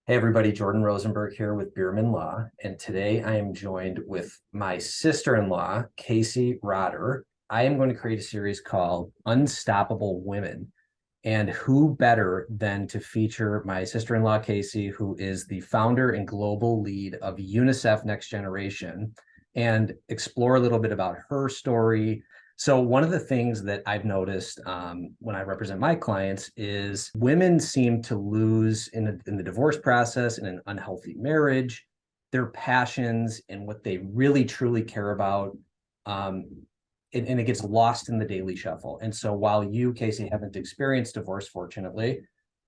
Hey everybody, Jordan Rosenberg here with Bierman Law, and today I am joined with my sister-in-law, Casey Rotter. I am going to create a series called Unstoppable Women. And who better than to feature my sister-in-law, Casey, who is the founder and global lead of UNICEF Next Generation, and explore a little bit about her story. So one of the things that I've noticed when I represent my clients is women seem to lose in the divorce process, in an unhealthy marriage, their passions and what they really truly care about. Um, and it gets lost in the daily shuffle. And so while you, Casey, haven't experienced divorce, fortunately,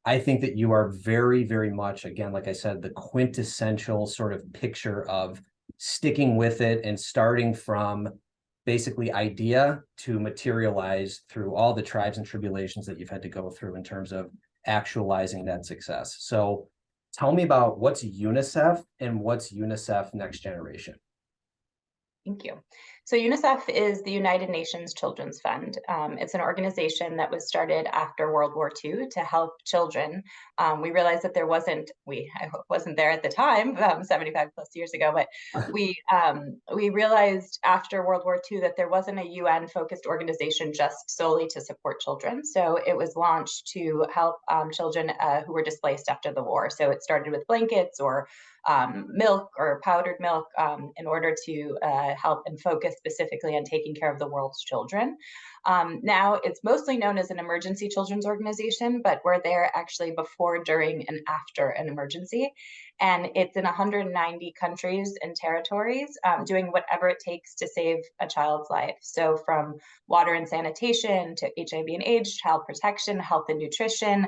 I think that you are very, very much, again, like I said, the quintessential sort of picture of sticking with it and starting from basically idea to materialize through all the tribes and tribulations that you've had to go through in terms of actualizing that success. So tell me about what's UNICEF and what's UNICEF Next Generation. Thank you. So UNICEF is the United Nations Children's Fund. It's an organization that was started after World War II to help children. We realized that I wasn't there at the time, 75 plus years ago, but we realized after World War II that there wasn't a UN focused organization just solely to support children. So it was launched to help children who were displaced after the war. So it started with blankets or milk or powdered milk in order to help and focus specifically on taking care of the world's children. Now it's mostly known as an emergency children's organization, but we're there actually before, during, and after an emergency. And it's in 190 countries and territories, doing whatever it takes to save a child's life. So from water and sanitation to HIV and AIDS, child protection, health and nutrition.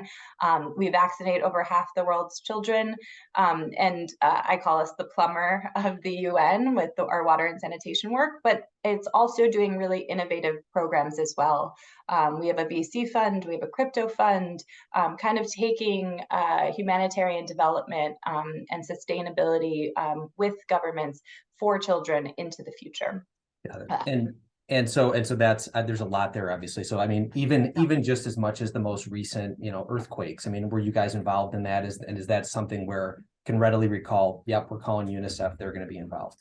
We vaccinate over half the world's children. And I call us the plumber of the UN with our water and sanitation work, but it's also doing really innovative programs as well. We have a VC fund, we have a crypto fund, kind of taking humanitarian development and sustainability with governments for children into the future. Got it. Uh, And so that's there's a lot there, obviously. So I mean, even just as much as the most recent, earthquakes. I mean, were you guys involved in that? Is that something where can readily recall, yep, we're calling UNICEF, they're going to be involved.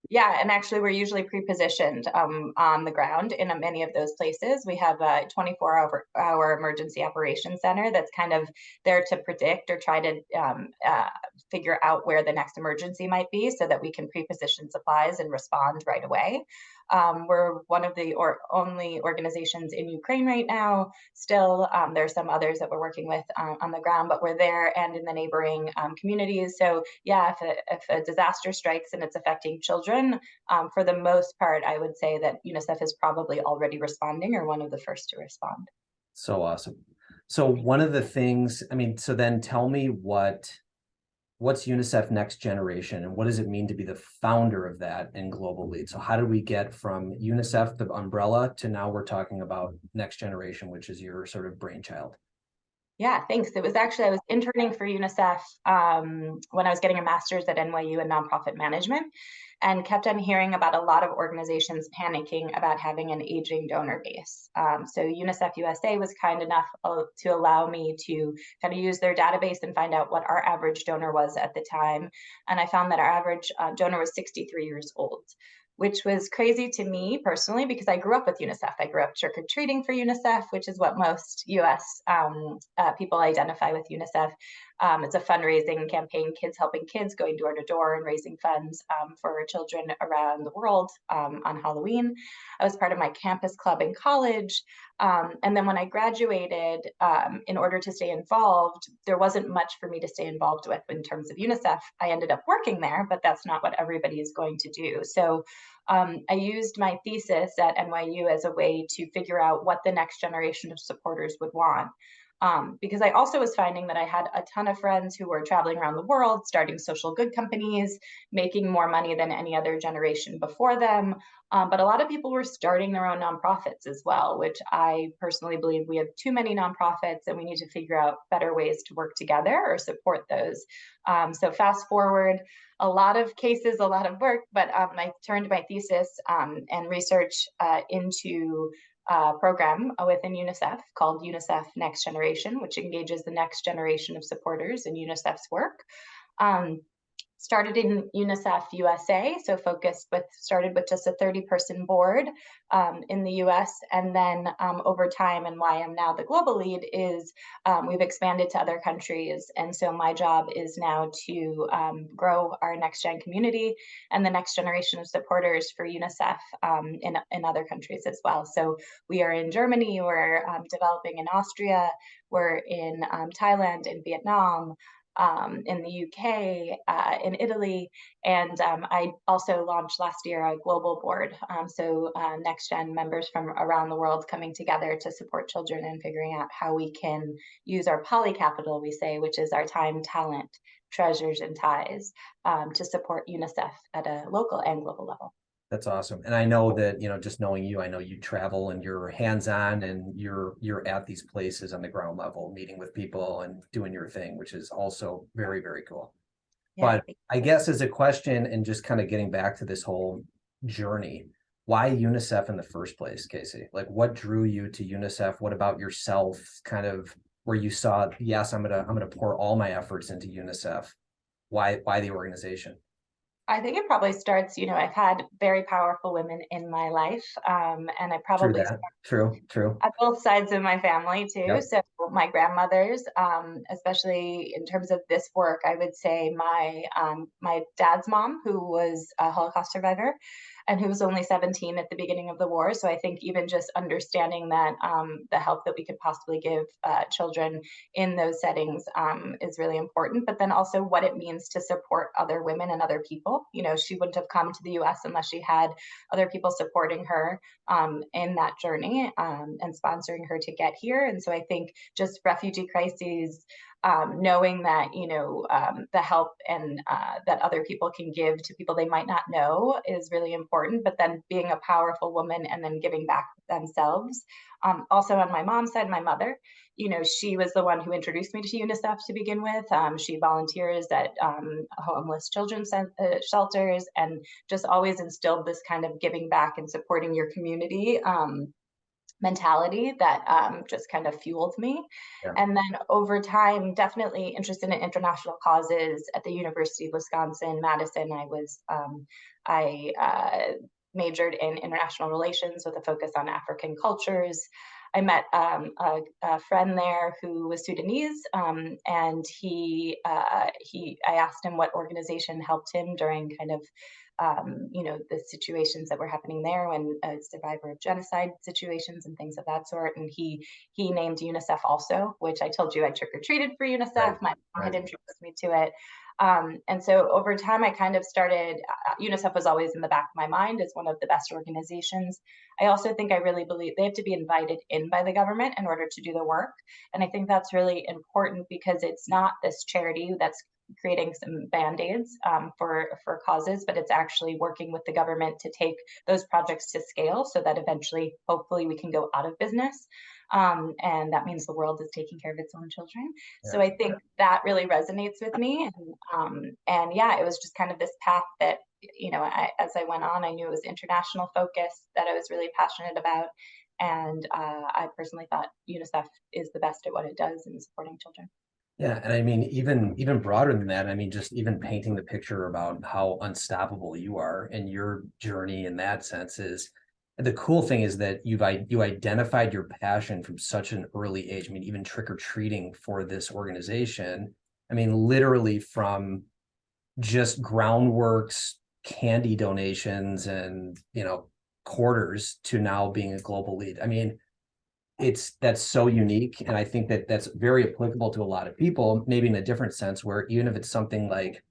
Yeah, and actually, we're usually pre-positioned on the ground in many of those places. We have a 24-hour emergency operations center that's kind of there to predict or try to figure out where the next emergency might be so that we can pre-position supplies and respond right away. We're one of the only organizations in Ukraine right now. Still, there's some others that we're working with on the ground, but we're there and in the neighboring communities. So yeah, if a disaster strikes and it's affecting children, for the most part, I would say that UNICEF is probably already responding or one of the first to respond. So awesome. So one of the things, I mean, so then tell me what's UNICEF Next Generation and what does it mean to be the founder of that and global lead? So how did we get from UNICEF, the umbrella, to now we're talking about Next Generation, which is your sort of brainchild? Yeah, thanks. It was actually, I was interning for UNICEF when I was getting a master's at NYU in nonprofit management and kept on hearing about a lot of organizations panicking about having an aging donor base. So UNICEF USA was kind enough to allow me to kind of use their database and find out what our average donor was at the time. And I found that our average donor was 63 years old, which was crazy to me personally because I grew up with UNICEF. I grew up trick or treating for UNICEF, which is what most US people identify with UNICEF. It's a fundraising campaign, kids helping kids, going door to door and raising funds for children around the world on Halloween. I was part of my campus club in college. And then when I graduated, in order to stay involved, there wasn't much for me to stay involved with in terms of UNICEF. I ended up working there, but that's not what everybody is going to do. So I used my thesis at NYU as a way to figure out what the next generation of supporters would want. Because I also was finding that I had a ton of friends who were traveling around the world, starting social good companies, making more money than any other generation before them. But a lot of people were starting their own nonprofits as well, which I personally believe we have too many nonprofits and we need to figure out better ways to work together or support those. So fast forward, a lot of cases, a lot of work, but I turned my thesis and research into program within UNICEF called UNICEF Next Generation, which engages the next generation of supporters in UNICEF's work. Started in UNICEF USA, so started with just a 30-person board in the US, and then over time, and why I'm now the global lead is we've expanded to other countries, and so my job is now to grow our next gen community and the next generation of supporters for UNICEF in other countries as well. So we are in Germany, we're developing in Austria, we're in Thailand, in Vietnam, in the UK, in Italy, and I also launched last year a global board. Next gen members from around the world coming together to support children and figuring out how we can use our poly capital, we say, which is our time, talent, treasures, and ties, to support UNICEF at a local and global level. That's awesome. And I know that, just knowing you, I know you travel and you're hands-on and you're at these places on the ground level, meeting with people and doing your thing, which is also very, very cool. Yeah. But I guess as a question and just kind of getting back to this whole journey, why UNICEF in the first place, Casey? Like what drew you to UNICEF? What about yourself kind of where you saw, yes, I'm gonna pour all my efforts into UNICEF. Why the organization? I think it probably starts, I've had very powerful women in my life, and I True probably that. True. at both sides of my family too. Yep. So my grandmothers, especially in terms of this work, I would say my dad's mom, who was a Holocaust survivor, and who was only 17 at the beginning of the war. So I think even just understanding that the help that we could possibly give children in those settings is really important. But then also what it means to support other women and other people. She wouldn't have come to the U.S. unless she had other people supporting her in that journey and sponsoring her to get here. And so I think just refugee crises, knowing that the help and that other people can give to people they might not know is really important. But then being a powerful woman and then giving back themselves. Also on my mom's side, my mother, she was the one who introduced me to UNICEF to begin with. She volunteers at homeless children's shelters and just always instilled this kind of giving back and supporting your community mentality that just kind of fueled me. Yeah. And then over time, definitely interested in international causes at the University of Wisconsin, Madison. I majored in international relations with a focus on African cultures. I met a friend there who was Sudanese, and I asked him what organization helped him during kind of the situations that were happening there when a survivor of genocide situations and things of that sort. And he named UNICEF also, which I told you I trick or treated for UNICEF. Right. My mom had introduced me to it. And so over time, I kind of started, UNICEF was always in the back of my mind as one of the best organizations. I also think I really believe they have to be invited in by the government in order to do the work. And I think that's really important because it's not this charity that's creating some band-aids for causes, but it's actually working with the government to take those projects to scale so that eventually, hopefully, we can go out of business. And that means the world is taking care of its own children. Yeah. So I think that really resonates with me. And yeah, it was just kind of this path that, as I went on, I knew it was international focus that I was really passionate about. And I personally thought UNICEF is the best at what it does in supporting children. Yeah, and I mean, even broader than that, I mean, just even painting the picture about how unstoppable you are and your journey in that sense is the cool thing is that you identified your passion from such an early age. I mean, even trick-or-treating for this organization. I mean, literally from just groundworks, candy donations, and quarters to now being a global lead. I mean, that's so unique, and I think that that's very applicable to a lot of people, maybe in a different sense, where even if it's something like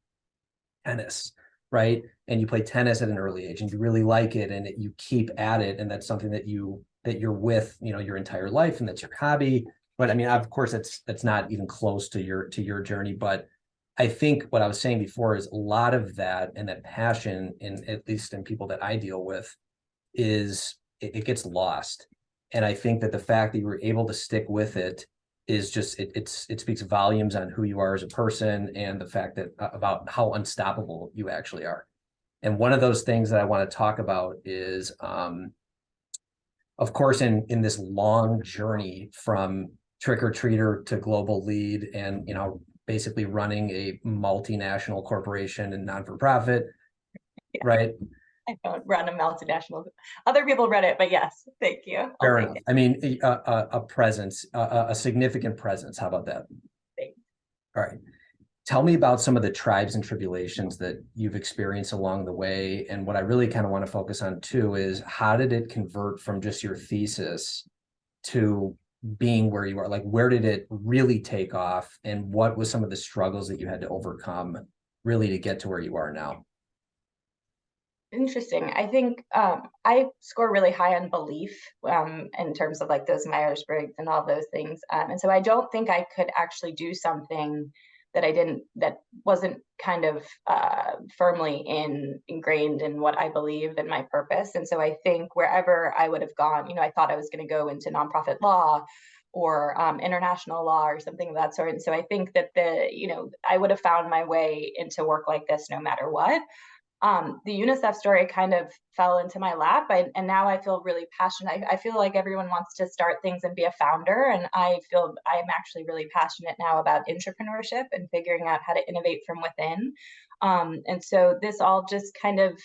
tennis, right, and you play tennis at an early age and you really like it and you keep at it, and that's something that you're with your entire life and that's your hobby. But I mean, of course, that's not even close to your journey. But I think what I was saying before is a lot of that and that passion, in at least in people that I deal with, is it gets lost. And I think that the fact that you were able to stick with it is just it speaks volumes on who you are as a person and the fact that about how unstoppable you actually are. And one of those things that I want to talk about is of course in this long journey from trick or treater to global lead and basically running a multinational corporation and non-for-profit, Yeah, right? I don't run a multinational. Other people run it, but yes, thank you. I'll Fair take enough. it. I mean, a presence, a significant presence. How about that? Thanks. All right. Tell me about some of the tribes and tribulations that you've experienced along the way. And what I really kind of want to focus on too is how did it convert from just your thesis to being where you are? Like, where did it really take off? And what was some of the struggles that you had to overcome really to get to where you are now? Interesting. I think I score really high on belief in terms of like those Myers-Briggs and all those things. And so I don't think I could actually do something that wasn't kind of firmly ingrained in what I believe and my purpose. And so I think wherever I would have gone, I thought I was going to go into nonprofit law or international law or something of that sort. And so I think that I would have found my way into work like this no matter what. The UNICEF story kind of fell into my lap, and now I feel really passionate. I feel like everyone wants to start things and be a founder, and I feel I am actually really passionate now about entrepreneurship and figuring out how to innovate from within. And so this all just kind of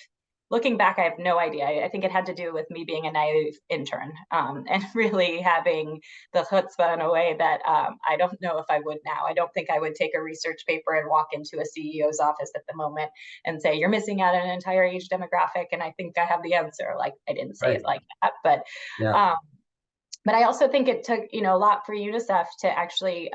looking back, I have no idea. I think it had to do with me being a naive intern and really having the chutzpah in a way that I don't know if I would now. I don't think I would take a research paper and walk into a CEO's office at the moment and say, you're missing out on an entire age demographic. And I think I have the answer. Like, I didn't say Right. it like that, but Yeah. um, but I also think it took, a lot for UNICEF to actually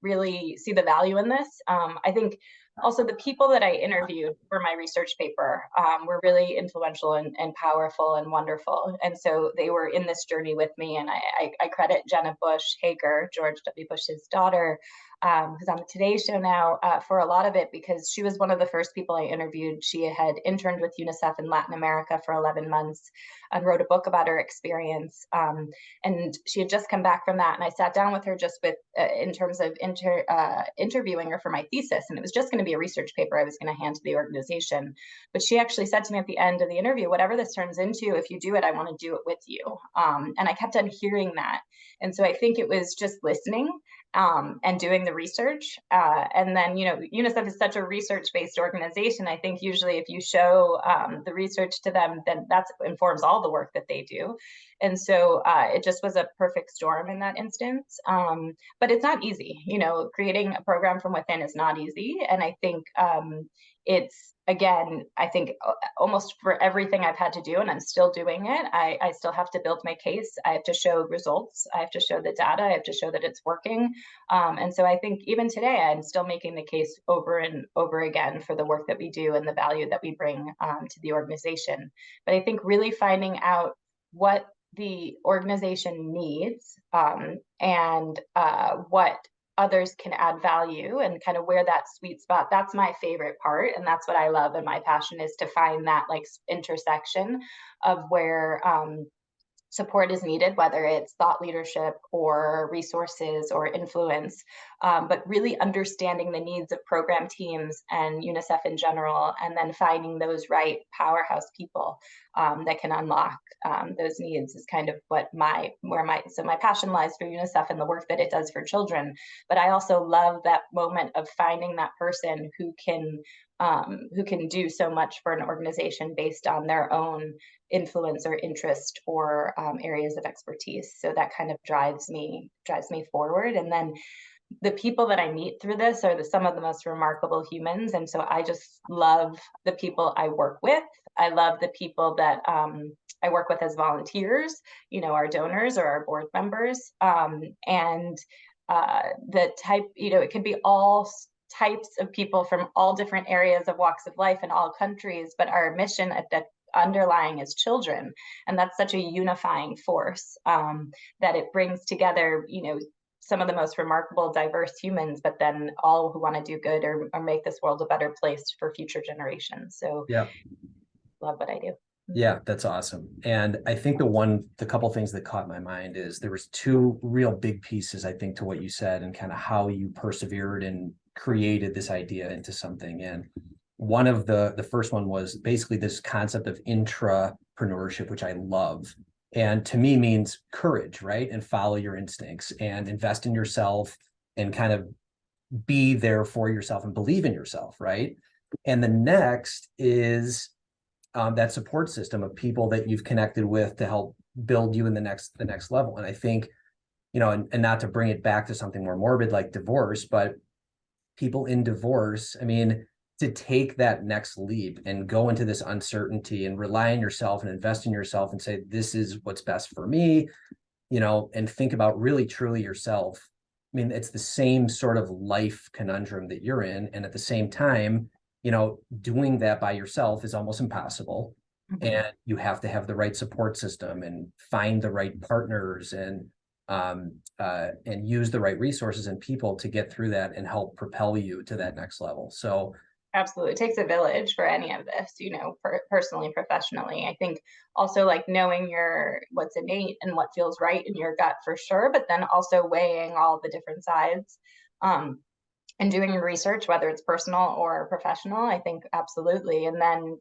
really see the value in this. I think also the people that I interviewed for my research paper were really influential and powerful and wonderful. And so they were in this journey with me. And I credit Jenna Bush Hager, George W. Bush's daughter, who's on the Today Show now, for a lot of it, because she was one of the first people I interviewed. She had interned with UNICEF in Latin America for 11 months and wrote a book about her experience. And she had just come back from that. And I sat down with her just in terms of interviewing her for my thesis. And it was just going to be a research paper I was going to hand to the organization. But she actually said to me at the end of the interview, whatever this turns into, if you do it, I want to do it with you. And I kept on hearing that. And so I think it was just listening and doing the research. And then, UNICEF is such a research-based organization. I think usually if you show the research to them, then that informs all the work that they do. And so it just was a perfect storm in that instance. But it's not easy. Creating a program from within is not easy. And I think it's, again, I think almost for everything I've had to do, and I'm still doing it, I still have to build my case. I have to show results. I have to show the data. I have to show that it's working. And so I think even today, I'm still making the case over and over again for the work that we do and the value that we bring to the organization. But I think really finding out what the organization needs and what others can add value and kind of where that sweet spot, that's my favorite part. And that's what I love. And my passion is to find that like intersection of where support is needed, whether it's thought leadership or resources or influence, but really understanding the needs of program teams and UNICEF in general, and then finding those right powerhouse people that can unlock those needs is kind of my passion lies for UNICEF and the work that it does for children. But I also love that moment of finding that person who can do so much for an organization based on their own influence or interest or areas of expertise. So that kind of drives me forward. And then the people that I meet through this are some of the most remarkable humans. And so I just love the people I work with. I love the people that I work with as volunteers, our donors or our board members. And the type, it could be all types of people from all different areas of walks of life in all countries, but our mission at that underlying is children. And that's such a unifying force that it brings together, some of the most remarkable, diverse humans, but then all who want to do good or make this world a better place for future generations. So Yeah. love what I do. Yeah, that's awesome. And I think the couple things that caught my mind is there was two real big pieces, I think, to what you said and kind of how you persevered and created this idea into something. And one of the first one was basically this concept of intrapreneurship, which I love. And to me means courage, right? And follow your instincts and invest in yourself and kind of be there for yourself and believe in yourself, right? And the next is that support system of people that you've connected with to help build you in the next level. And I think, and not to bring it back to something more morbid like divorce, but people in divorce, I mean, to take that next leap and go into this uncertainty and rely on yourself and invest in yourself and say, this is what's best for me, and think about really truly yourself. I mean, it's the same sort of life conundrum that you're in. And at the same time, doing that by yourself is almost impossible. Mhm. And you have to have the right support system and find the right partners and use the right resources and people to get through that and help propel you to that next level. So Absolutely. It takes a village for any of this, personally, professionally. I think also like knowing what's innate and what feels right in your gut for sure, but then also weighing all the different sides. Um, and doing research, whether it's personal or professional, I think absolutely. And then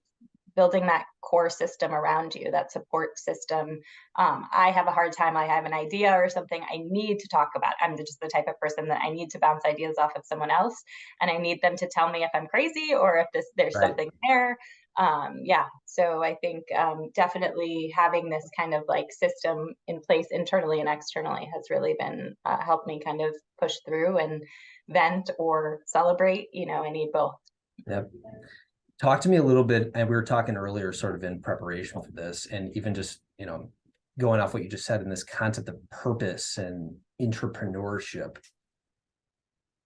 building that core system around you, that support system. I have a hard time. I have an idea or something I need to talk about. I'm just the type of person that I need to bounce ideas off of someone else, and I need them to tell me if I'm crazy or if there's right. something there. Yeah, so I think definitely having this kind of like system in place internally and externally has really been helped me kind of push through and vent or celebrate. I need both. Yep. Talk to me a little bit, and we were talking earlier, sort of in preparation for this, and even just, going off what you just said in this concept of purpose and entrepreneurship.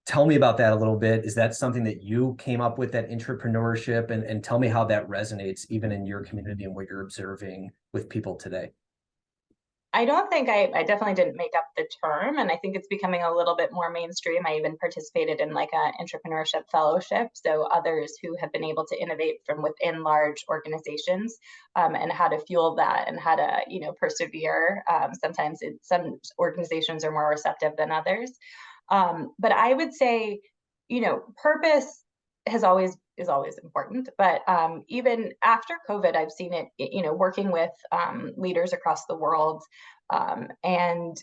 Tell me about that a little bit. Is that something that you came up with, that entrepreneurship? And tell me how that resonates even in your community and what you're observing with people today. I don't think I definitely didn't make up the term, and I think it's becoming a little bit more mainstream. I even participated in like a entrepreneurship fellowship, so others who have been able to innovate from within large organizations, and how to fuel that and how to persevere. Sometimes some organizations are more receptive than others, but I would say, purpose is always important. But even after COVID, I've seen it, working with leaders across the world. And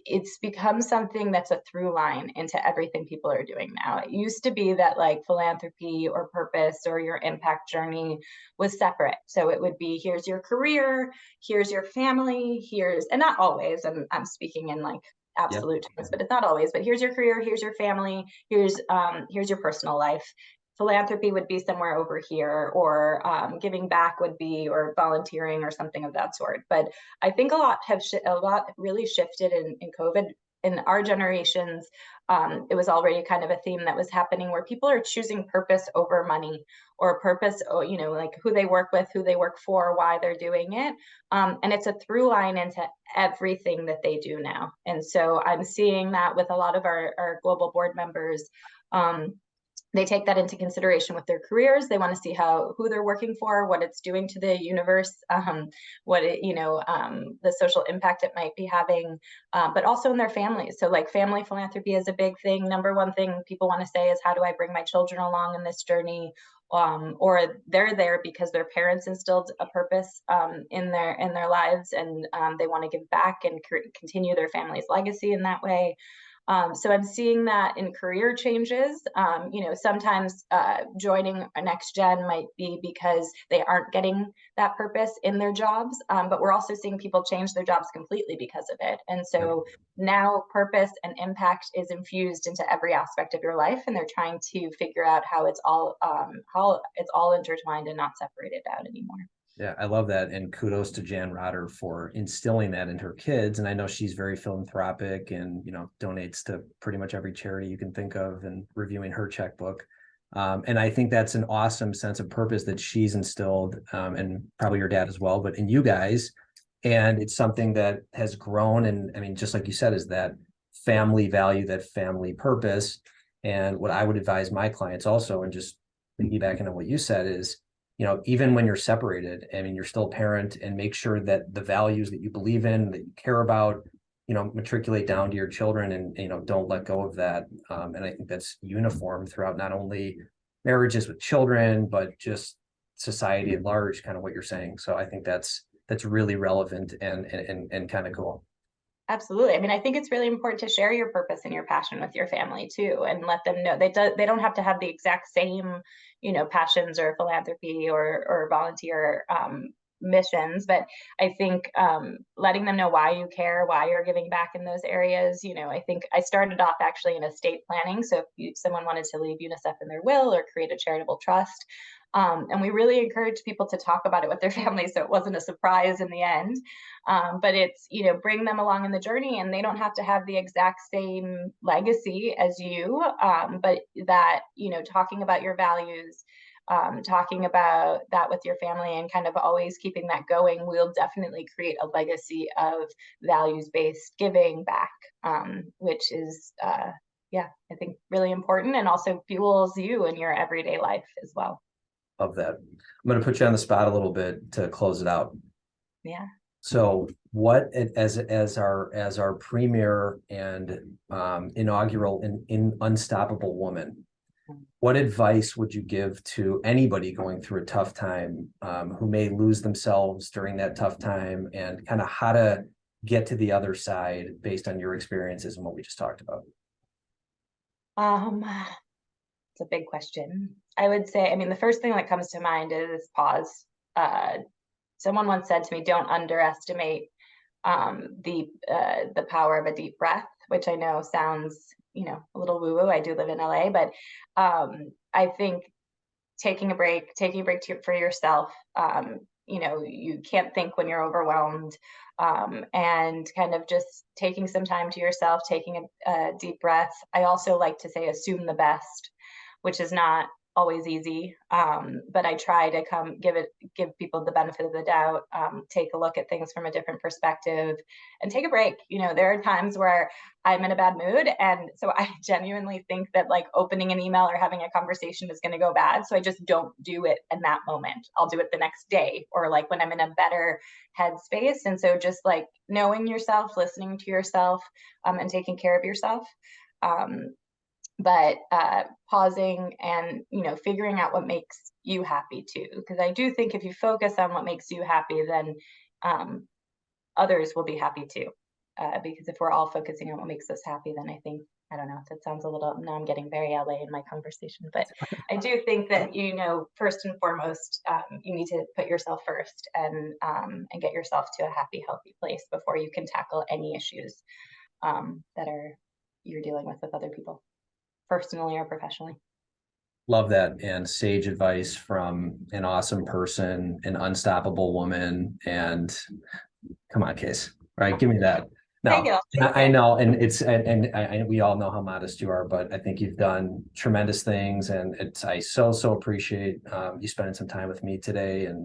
it's become something that's a through line into everything people are doing now. It used to be that like philanthropy or purpose or your impact journey was separate. So it would be, here's your career, here's your family, and not always, I'm speaking in like Yep. absolute terms, but it's not always. But here's your career, here's your family, here's your personal life. Philanthropy would be somewhere over here, or giving back would be, or volunteering or something of that sort. But I think a lot really shifted in COVID. In our generations, it was already kind of a theme that was happening where people are choosing purpose over money, or purpose, like who they work with, who they work for, why they're doing it. And it's a through line into everything that they do now. And so I'm seeing that with a lot of our global board members. They take that into consideration with their careers. They want to see who they're working for, what it's doing to the universe, the social impact it might be having, but also in their families. So like family philanthropy is a big thing. Number one thing people want to say is, how do I bring my children along in this journey? Or they're there because their parents instilled a purpose in their lives, and they want to give back and continue their family's legacy in that way. So I'm seeing that in career changes. Sometimes joining a next gen might be because they aren't getting that purpose in their jobs, but we're also seeing people change their jobs completely because of it. And Yep. so now purpose and impact is infused into every aspect of your life, and they're trying to figure out how it's all intertwined and not separated out anymore. Yeah, I love that. And kudos to Jan Rotter for instilling that in her kids. And I know she's very philanthropic and, donates to pretty much every charity you can think of, and reviewing her checkbook. And I think that's an awesome sense of purpose that she's instilled, and probably your dad as well, but in you guys. And it's something that has grown. And I mean, just like you said, is that family value, that family purpose. And what I would advise my clients also, and just piggybacking on what you said, is, even when you're separated, I mean, you're still a parent, and make sure that the values that you believe in, that you care about, matriculate down to your children, and, don't let go of that. And I think that's uniform throughout not only marriages with children, but just society at large, kind of what you're saying. So I think that's really relevant and kind of cool. Absolutely. I mean, I think it's really important to share your purpose and your passion with your family too, and let them know they don't have to have the exact same, passions or philanthropy or volunteer missions. But I think letting them know why you care, why you're giving back in those areas. I think I started off actually in estate planning. So if someone wanted to leave UNICEF in their will or create a charitable trust, and we really encourage people to talk about it with their families, so it wasn't a surprise in the end. But it's, bring them along in the journey, and they don't have to have the exact same legacy as you, but that, talking about your values, talking about that with your family, and kind of always keeping that going will definitely create a legacy of values-based giving back, which is, yeah, I think really important, and also fuels you in your everyday life as well. Of that. I'm going to put you on the spot a little bit to close it out. Yeah. So as our premier and inaugural in Unstoppable Woman, what advice would you give to anybody going through a tough time, who may lose themselves during that tough time, and kind of how to get to the other side based on your experiences and what we just talked about? Um, it's a big question. I would say, I mean, the first thing that comes to mind is pause. Uh, Someone once said to me, "Don't underestimate the power of a deep breath," which I know sounds, a little woo woo. I do live in LA, but I think taking a break for yourself. You can't think when you're overwhelmed, and kind of just taking some time to yourself, taking a deep breath. I also like to say, assume the best, which is not always easy. But I try to give people the benefit of the doubt, take a look at things from a different perspective, and take a break. There are times where I'm in a bad mood, and so I genuinely think that like opening an email or having a conversation is going to go bad. So I just don't do it in that moment. I'll do it the next day, or like when I'm in a better headspace. And so just like knowing yourself, listening to yourself, and taking care of yourself. Um, but pausing and figuring out what makes you happy too, because I do think if you focus on what makes you happy, then um, others will be happy too, because if we're all focusing on what makes us happy, then I think, I don't know, that sounds a little, now I'm getting very LA in my conversation, but I do think that first and foremost, you need to put yourself first, and get yourself to a happy, healthy place before you can tackle any issues that are you're dealing with other people, personally or professionally. Love that, and sage advice from an awesome person, an unstoppable woman, and come on, Case. All right, give me that. Thank No, you. I know, and we all know how modest you are, but I think you've done tremendous things, and I so appreciate you spending some time with me today, and